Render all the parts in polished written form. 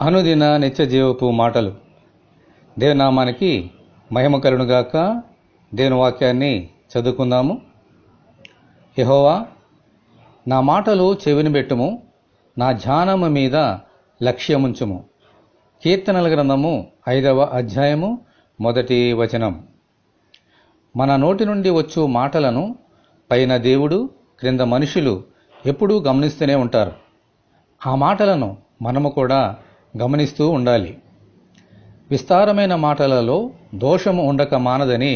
అనుదిన నిత్య జీవపు మాటలు. దేవునామానికి మహిమ కలుగునుగాక. దేవుని వాక్యాన్ని చదువుకుందాము. యెహోవా, నా మాటలు చెవిని పెట్టుము, నా ధ్యానము మీద లక్ష్యముంచుము. కీర్తనల గ్రంథము 5వ అధ్యాయము 1వ వచనం. మన నోటి నుండి వచ్చు మాటలను పైన దేవుడు, క్రింద మనుషులు ఎప్పుడూ గమనిస్తూనే ఉంటారు. ఆ మాటలను మనము కూడా గమనిస్తూ ఉండాలి. విస్తారమైన మాటలలో దోషము ఉండక మానదని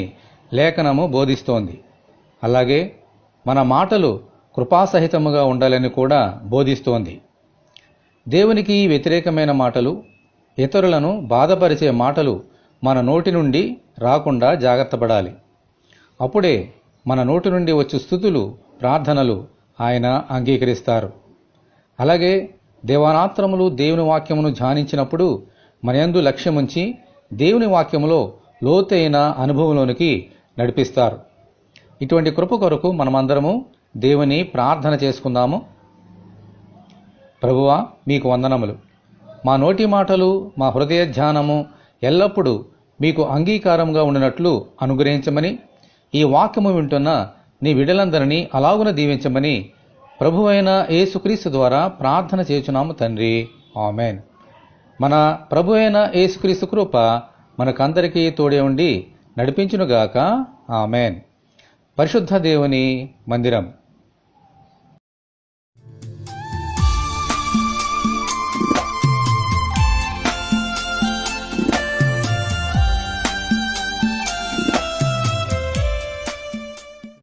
లేఖనము బోధిస్తోంది. అలాగే మన మాటలు కృపాసహితముగా ఉండాలని కూడా బోధిస్తోంది. దేవునికి వ్యతిరేకమైన మాటలు, ఇతరులను బాధపరిచే మాటలు మన నోటి నుండి రాకుండా జాగ్రత్త పడాలి. అప్పుడే మన నోటి నుండి వచ్చు స్తుతులు, ప్రార్థనలు ఆయన అంగీకరిస్తారు. అలాగే దేవానాత్రములు దేవుని వాక్యమును ధ్యానించినప్పుడు మన యందు లక్ష్యముంచి దేవుని వాక్యములో లోతైన అనుభవంలోనికి నడిపిస్తారు. ఇటువంటి కృప కొరకు మనమందరము దేవుని ప్రార్థన చేసుకుందాము. ప్రభువా, మీకు వందనములు. మా నోటి మాటలు, మా హృదయ ధ్యానము ఎల్లప్పుడూ మీకు అంగీకారంగా ఉండినట్లు అనుగ్రహించమని, ఈ వాక్యము వింటున్న నీ బిడ్డలందరినీ అలాగున దీవించమని ప్రభువైన యేసుక్రీస్తు ద్వారా ప్రార్థన చేయుచున్నాము తండ్రి. ఆమెన్. మన ప్రభువైన యేసుక్రీస్తు కృప మనకందరికీ తోడే ఉండి నడిపించునుగాక. ఆమెన్. పరిశుద్ధ దేవుని మందిరం.